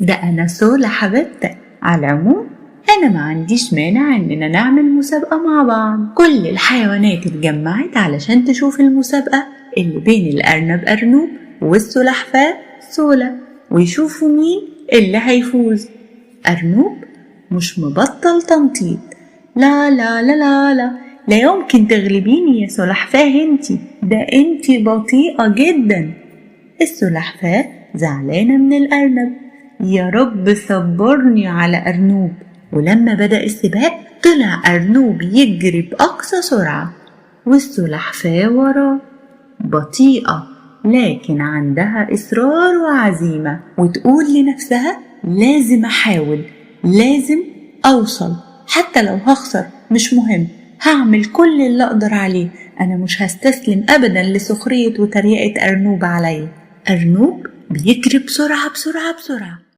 ده أنا سولا حبيبتك. على العموم أنا ما عنديش مانع إننا نعمل مسابقة مع بعض. كل الحيوانات اتجمعت علشان تشوف المسابقة اللي بين الأرنب أرنوب والسلحفاة سولا، ويشوفوا مين اللي هيفوز. أرنوب مش مبطل تنطيط، لا لا لا لا لا، لا يمكن تغلبيني يا سلحفاة انتي، ده انتي بطيئة جدا. السلحفاة زعلانة من الأرنب، يا رب صبرني على أرنوب. ولما بدأ السباق طلع أرنوب يجري بأقصى سرعة والسلحفاة وراه، بطيئة لكن عندها إصرار وعزيمة، وتقول لنفسها لازم أحاول، لازم أوصل، حتى لو هخسر مش مهم، هعمل كل اللي أقدر عليه. أنا مش هستسلم أبدا لسخرية وتريقة أرنوب عليا. أرنوب بيجري بسرعة بسرعة بسرعة،